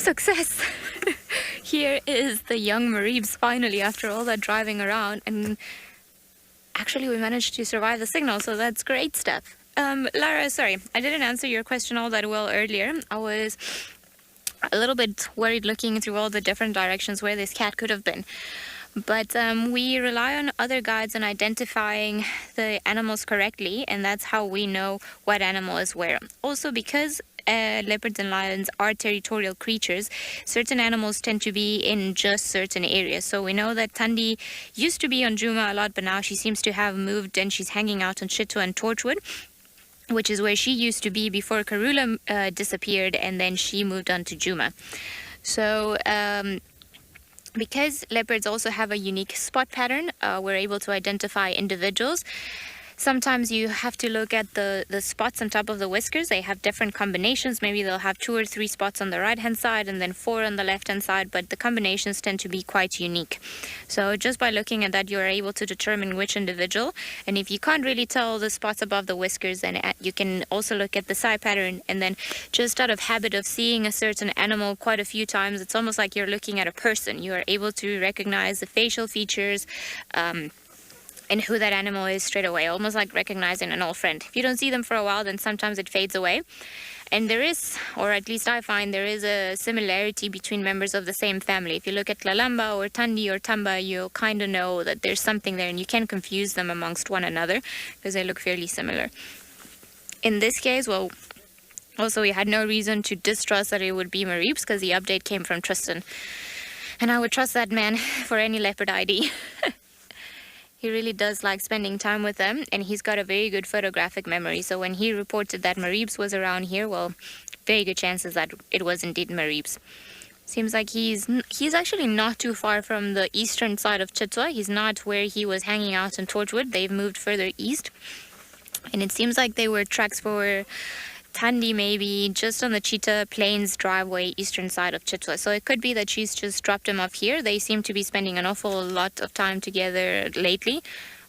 Success! Here is the young Maribes finally after all that driving around, and actually we managed to survive the signal, so that's great stuff. Lara, sorry, I didn't answer your question all that well earlier. I was a little bit worried looking through all the different directions where this cat could have been. But we rely on other guides on identifying the animals correctly, and that's how we know what animal is where. Also, because leopards and lions are territorial creatures, certain animals tend to be in just certain areas. So we know that Thandi used to be on Juma a lot, but now she seems to have moved and she's hanging out on Chitwa and Torchwood, which is where she used to be before Karula disappeared, and then she moved on to Juma. So because leopards also have a unique spot pattern, we're able to identify individuals. Sometimes you have to look at the spots on top of the whiskers. They have different combinations. Maybe they'll have 2 or 3 spots on the right-hand side and then 4 on the left-hand side, but the combinations tend to be quite unique. So just by looking at that, you're able to determine which individual. And if you can't really tell the spots above the whiskers, then you can also look at the side pattern. And then just out of habit of seeing a certain animal quite a few times, it's almost like you're looking at a person. You are able to recognize the facial features, and who that animal is straight away, almost like recognizing an old friend. If you don't see them for a while, then sometimes it fades away. And there is, or at least I find, there is a similarity between members of the same family. If you look at Lalamba or Thandi or Tamba, you'll kind of know that there's something there, and you can confuse them amongst one another because they look fairly similar. In this case, well, also we had no reason to distrust that it would be Maribes because the update came from Tristan. And I would trust that man for any leopard ID. He really does like spending time with them, and he's got a very good photographic memory. So when he reported that Maribes was around here, well, very good chances that it was indeed Maribes. Seems like he's actually not too far from the eastern side of Chitwa. He's not where he was hanging out in Torchwood. They've moved further east. And it seems like they were tracks for Thandi, maybe just on the Cheetah Plains driveway, eastern side of Chitwa. So it could be that she's just dropped him off here. They seem to be spending an awful lot of time together lately.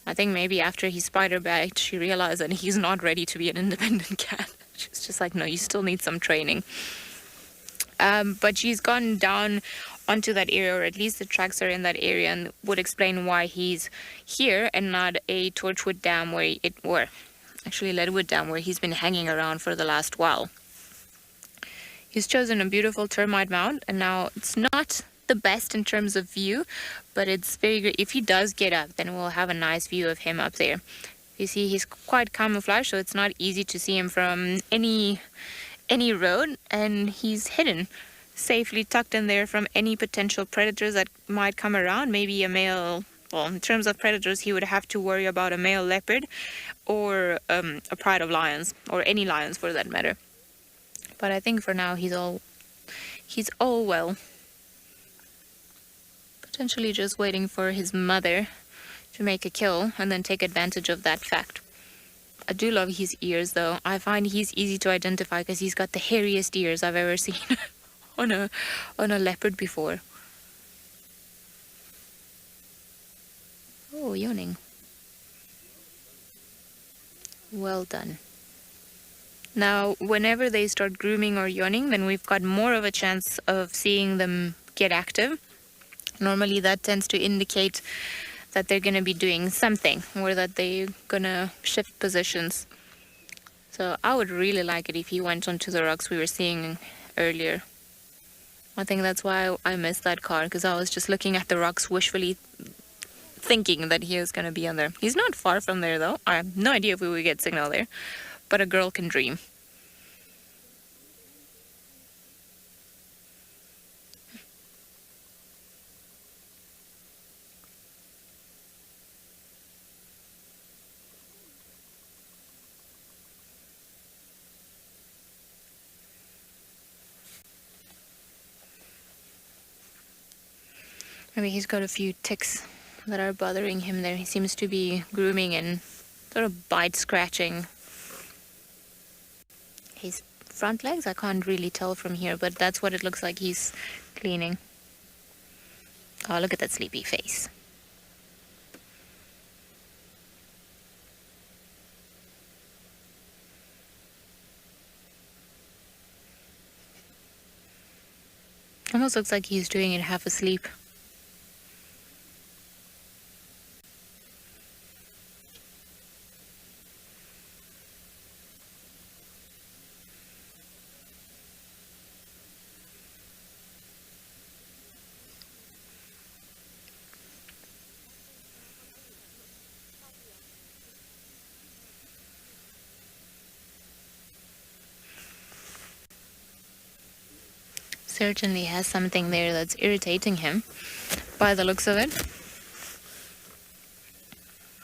I think maybe after he spider bagged, she realized that he's not ready to be an independent cat. She's just like, no, you still need some training. But she's gone down onto that area, or at least the tracks are in that area, and would explain why he's here and not a Torchwood Dam where it were. Actually, Leadwood Dam, where he's been hanging around for the last while. He's chosen a beautiful termite mound, and now it's not the best in terms of view, but it's very good. If he does get up, then we'll have a nice view of him up there. You see, he's quite camouflaged, so it's not easy to see him from any road, and he's hidden, safely tucked in there from any potential predators that might come around. Maybe a male. Well, in terms of predators, he would have to worry about a male leopard or a pride of lions, or any lions for that matter. But I think for now he's all well. Potentially just waiting for his mother to make a kill and then take advantage of that fact. I do love his ears, though. I find he's easy to identify because he's got the hairiest ears I've ever seen on a leopard before. Oh, yawning. Well done. Now, whenever they start grooming or yawning, then we've got more of a chance of seeing them get active. Normally that tends to indicate that they're going to be doing something, or that they're going to shift positions. So I would really like it if he went onto the rocks we were seeing earlier. I think that's why I missed that car, because I was just looking at the rocks wishfully thinking that he was going to be on there. He's not far from there, though. I have no idea if we would get signal there, but a girl can dream. Maybe he's got a few ticks that are bothering him there. He seems to be grooming and sort of bite scratching his front legs. I can't really tell from here, but that's what it looks like he's cleaning. Oh, look at that sleepy face. Almost looks like he's doing it half asleep. Certainly has something there that's irritating him by the looks of it.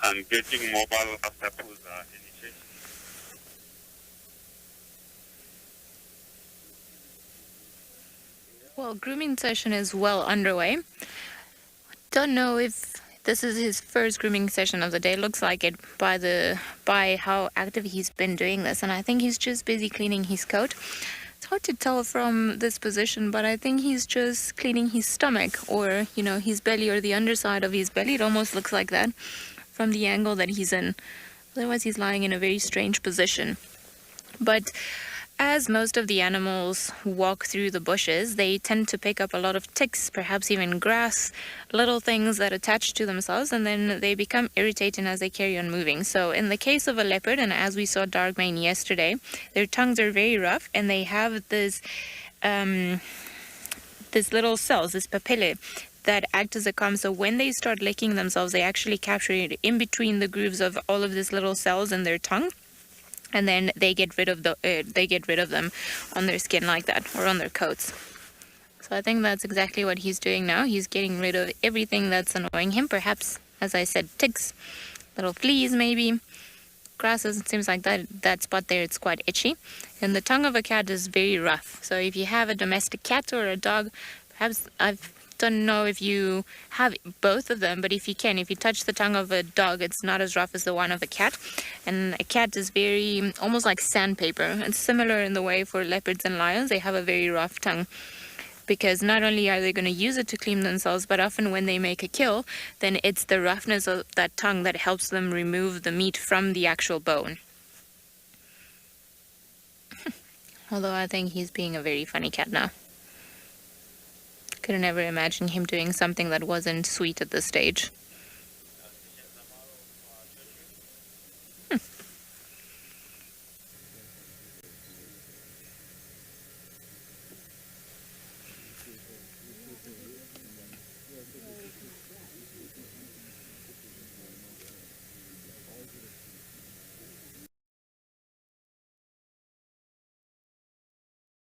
And getting mobile after initiation. Well, grooming session is well underway. Don't know if this is his first grooming session of the day. Looks like it by how active he's been doing this, and I think he's just busy cleaning his coat. It's hard to tell from this position, but I think he's just cleaning his stomach, or his belly, or the underside of his belly. It almost looks like that from the angle that he's in. Otherwise, he's lying in a very strange position. But as most of the animals walk through the bushes, they tend to pick up a lot of ticks, perhaps even grass, little things that attach to themselves, and then they become irritating as they carry on moving. So in the case of a leopard, and as we saw dark mane yesterday, their tongues are very rough, and they have this little cells, this papillae, that act as a comb. So when they start licking themselves, they actually capture it in between the grooves of all of these little cells in their tongue. And then they get rid of them on their skin like that, or on their coats. So I think that's exactly what he's doing now. He's getting rid of everything that's annoying him. Perhaps, as I said, ticks, little fleas maybe, grasses. It seems like that spot there, it's quite itchy. And the tongue of a cat is very rough. So if you have a domestic cat or a dog, perhaps don't know if you have both of them, but if you touch the tongue of a dog, it's not as rough as the one of a cat. And a cat is very, almost like sandpaper. It's similar in the way for leopards and lions. They have a very rough tongue, because not only are they going to use it to clean themselves, but often when they make a kill, then it's the roughness of that tongue that helps them remove the meat from the actual bone. Although I think he's being a very funny cat now. Could never imagine him doing something that wasn't sweet at this stage.